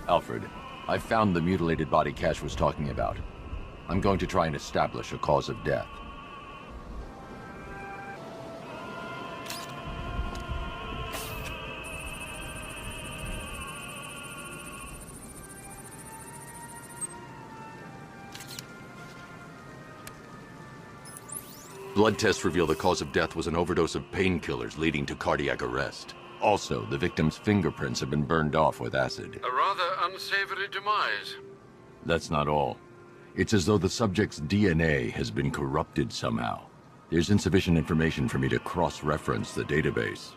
Alfred, I found the mutilated body Cash was talking about. I'm going to try and establish a cause of death. Blood tests reveal the cause of death was an overdose of painkillers leading to cardiac arrest. Also, the victim's fingerprints have been burned off with acid. A rather unsavory demise. That's not all. It's as though the subject's DNA has been corrupted somehow. There's insufficient information for me to cross-reference the database.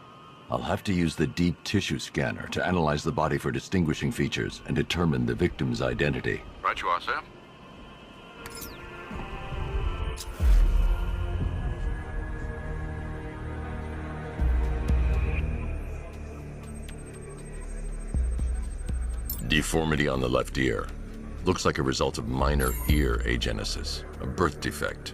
I'll have to use the deep tissue scanner to analyze the body for distinguishing features and determine the victim's identity. Right you are, sir. Deformity on the left ear. Looks like a result of minor ear agenesis, a birth defect.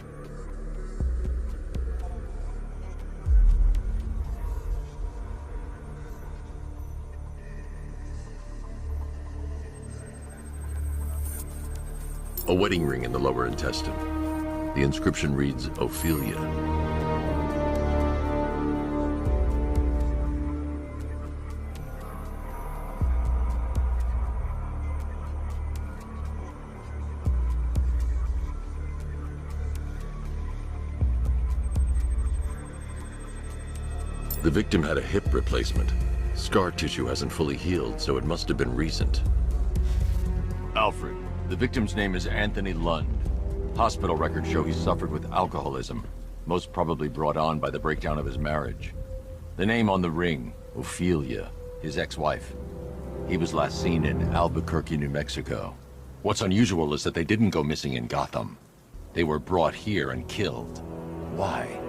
A wedding ring in the lower intestine. The inscription reads, Ophelia. The victim had a hip replacement. Scar tissue hasn't fully healed, so it must have been recent. Alfred, the victim's name is Anthony Lund. Hospital records show he suffered with alcoholism, most probably brought on by the breakdown of his marriage. The name on the ring, Ophelia, his ex-wife. He was last seen in Albuquerque, New Mexico. What's unusual is that they didn't go missing in Gotham. They were brought here and killed. Why?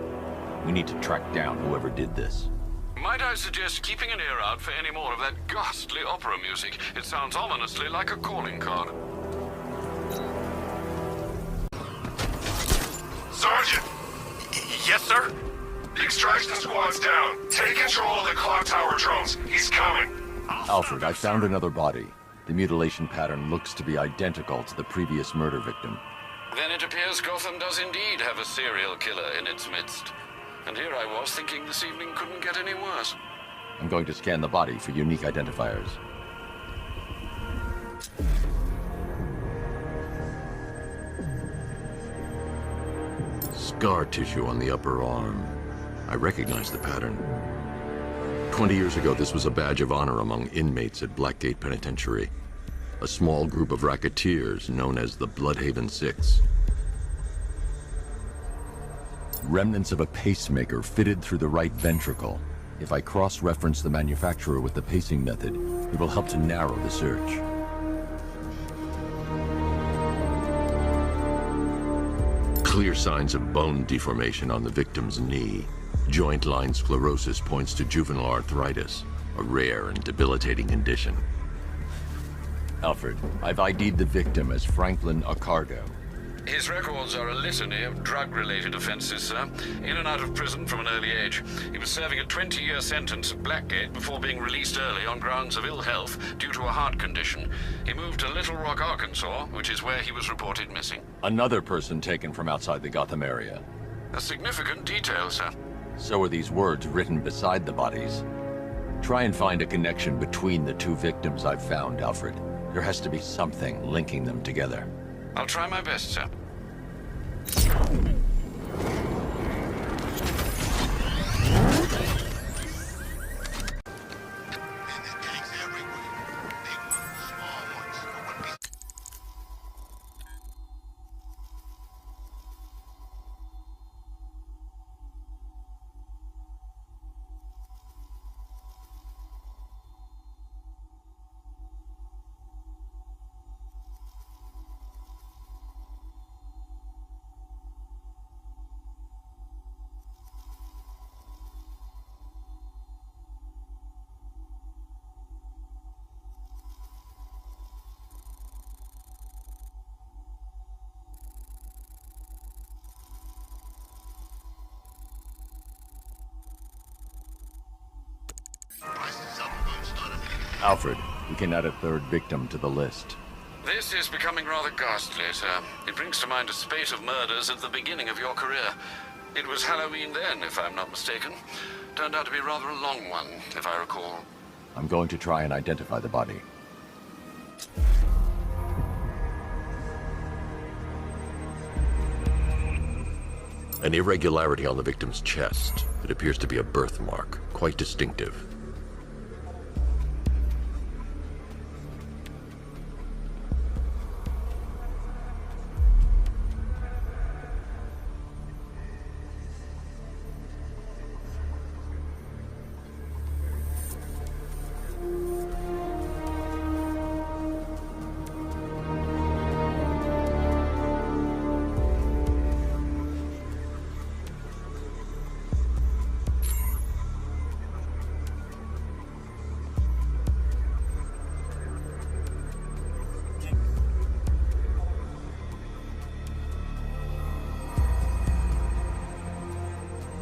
We need to track down whoever did this. Might I suggest keeping an ear out for any more of that ghastly opera music? It sounds ominously like a calling card. Sergeant! Yes, sir? The extraction squad's down. Take control of the clock tower drones. He's coming. Alfred, I found another body. The mutilation pattern looks to be identical to the previous murder victim. Then it appears Gotham does indeed have a serial killer in its midst. And here I was thinking this evening couldn't get any worse. I'm going to scan the body for unique identifiers. Scar tissue on the upper arm. I recognize the pattern. 20 years ago, this was a badge of honor among inmates at Blackgate Penitentiary. A small group of racketeers known as the Bloodhaven Six. Remnants of a pacemaker fitted through the right ventricle. If I cross-reference the manufacturer with the pacing method, it will help to narrow the search. Clear signs of bone deformation on the victim's knee. Joint line sclerosis points to juvenile arthritis, a rare and debilitating condition. Alfred, I've ID'd the victim as Franklin Accardo. His records are a litany of drug-related offenses, sir. In and out of prison from an early age. He was serving a 20-year sentence at Blackgate before being released early on grounds of ill health due to a heart condition. He moved to Little Rock, Arkansas, which is where he was reported missing. Another person taken from outside the Gotham area. A significant detail, sir. So are these words written beside the bodies. Try and find a connection between the two victims I've found, Alfred. There has to be something linking them together. I'll try my best, sir. Alfred, We can add a third victim to the list. This is becoming rather ghastly, sir. It brings to mind a spate of murders at the beginning of your career. It was Halloween then, if I'm not mistaken. Turned out to be rather a long one, if I recall. I'm going to try and identify the body. An irregularity on the victim's chest. It appears to be a birthmark, quite distinctive.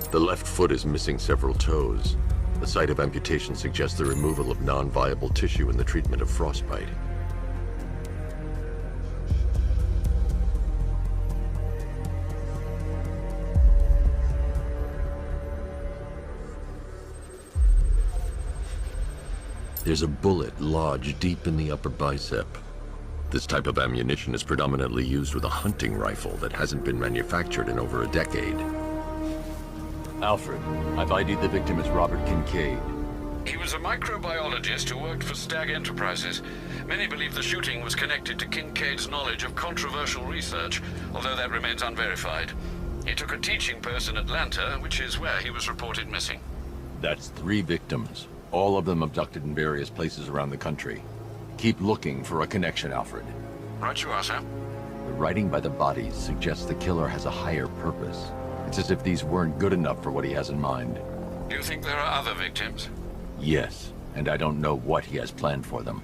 The left foot is missing several toes. The site of amputation suggests the removal of non-viable tissue in the treatment of frostbite. There's a bullet lodged deep in the upper bicep. This type of ammunition is predominantly used with a hunting rifle that hasn't been manufactured in over a decade. Alfred, I've ID'd the victim as Robert Kincaid. He was a microbiologist who worked for Stag Enterprises. Many believe the shooting was connected to Kincaid's knowledge of controversial research, although that remains unverified. He took a teaching post in Atlanta, which is where he was reported missing. That's 3 victims, all of them abducted in various places around the country. Keep looking for a connection, Alfred. Right you are, sir. The writing by the bodies suggests the killer has a higher purpose. It's as if these weren't good enough for what he has in mind. Do you think there are other victims? Yes, and I don't know what he has planned for them.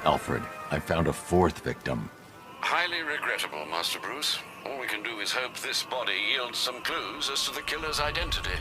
Alfred, I found a 4th victim. Highly regrettable, Master Bruce. All we can do is hope this body yields some clues as to the killer's identity.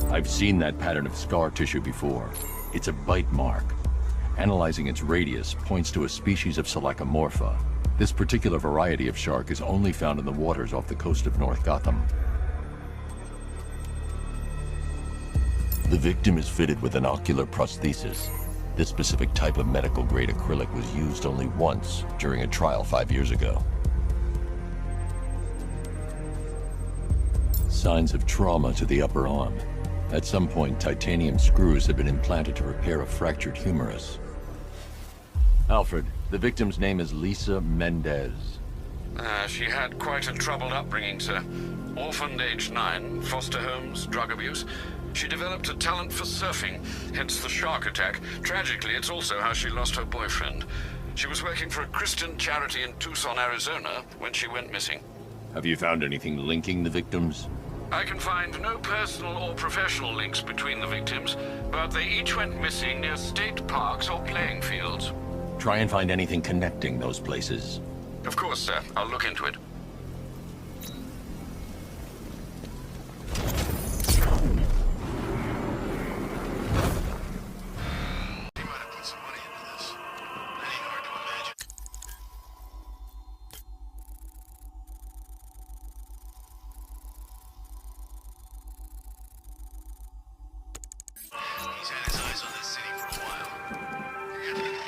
I've seen that pattern of scar tissue before. It's a bite mark. Analyzing its radius points to a species of Selachomorpha. This particular variety of shark is only found in the waters off the coast of North Gotham. The victim is fitted with an ocular prosthesis. This specific type of medical-grade acrylic was used only once during a trial 5 years ago. Signs of trauma to the upper arm. At some point, titanium screws have been implanted to repair a fractured humerus. Alfred, the victim's name is Lisa Mendez. She had quite a troubled upbringing, sir. Orphaned aged 9, foster homes, drug abuse. She developed a talent for surfing, hence the shark attack. Tragically, it's also how she lost her boyfriend. She was working for a Christian charity in Tucson, Arizona, when she went missing. Have you found anything linking the victims? I can find no personal or professional links between the victims, but they each went missing near state parks or playing fields. Try and find anything connecting those places. Of course, sir. I'll look into it.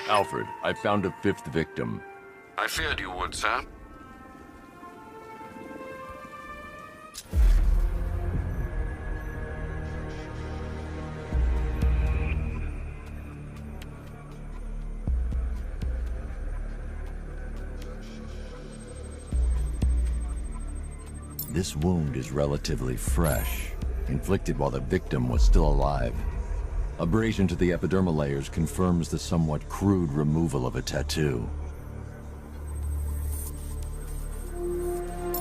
Alfred, I found a fifth victim. I feared you would, sir. This wound is relatively fresh, inflicted while the victim was still alive. Abrasion to the epidermal layers confirms the somewhat crude removal of a tattoo.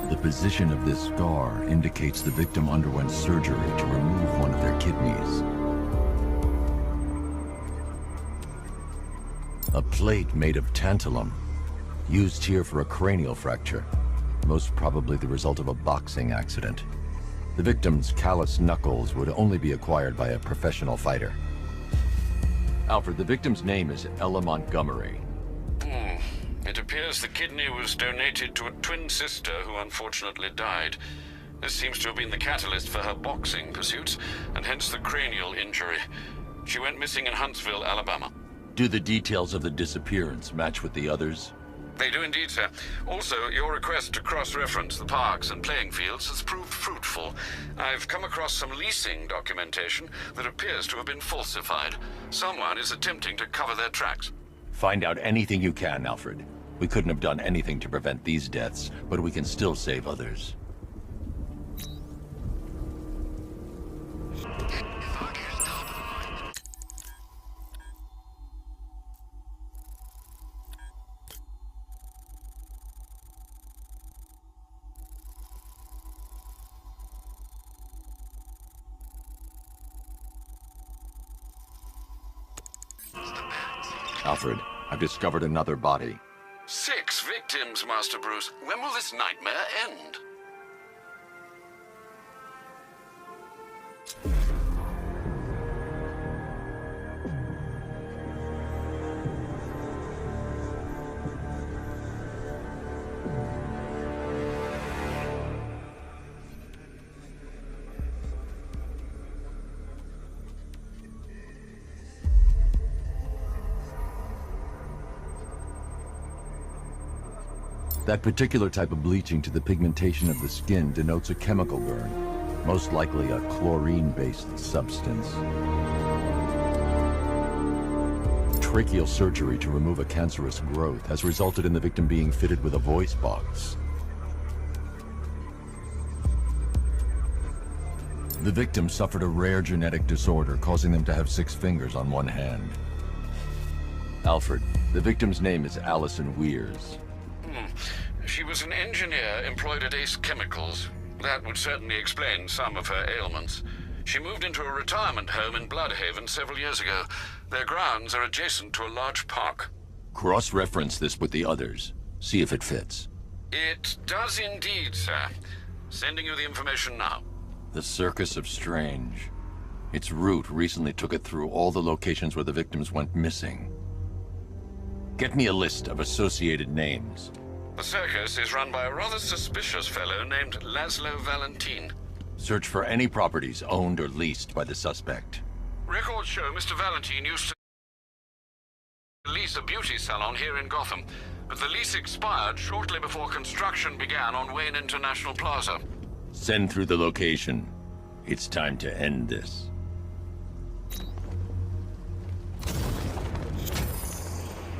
The position of this scar indicates the victim underwent surgery to remove one of their kidneys. A plate made of tantalum, used here for a cranial fracture, most probably the result of a boxing accident. The victim's calloused knuckles would only be acquired by a professional fighter. Alfred, the victim's name is Ella Montgomery. It appears the kidney was donated to a twin sister who unfortunately died. This seems to have been the catalyst for her boxing pursuits, and hence the cranial injury. She went missing in Huntsville, Alabama. Do the details of the disappearance match with the others? They do indeed, sir. Also, your request to cross-reference the parks and playing fields has proved fruitful. I've come across some leasing documentation that appears to have been falsified. Someone is attempting to cover their tracks. Find out anything you can, Alfred. We couldn't have done anything to prevent these deaths, but we can still save others. Alfred, I've discovered another body. 6 victims, Master Bruce. When will this nightmare end? That particular type of bleaching to the pigmentation of the skin denotes a chemical burn, most likely a chlorine-based substance. Tracheal surgery to remove a cancerous growth has resulted in the victim being fitted with a voice box. The victim suffered a rare genetic disorder causing them to have 6 fingers on one hand. Alfred, the victim's name is Allison Weirs. She was an engineer employed at Ace Chemicals. That would certainly explain some of her ailments. She moved into a retirement home in Bloodhaven several years ago. Their grounds are adjacent to a large park. Cross-reference this with the others. See if it fits. It does indeed, sir. Sending you the information now. The Circus of Strange. Its route recently took it through all the locations where the victims went missing. Get me a list of associated names. The circus is run by a rather suspicious fellow named Laszlo Valentin. Search for any properties owned or leased by the suspect. Records show Mr. Valentin used to lease a beauty salon here in Gotham, but the lease expired shortly before construction began on Wayne International Plaza. Send through the location. It's time to end this.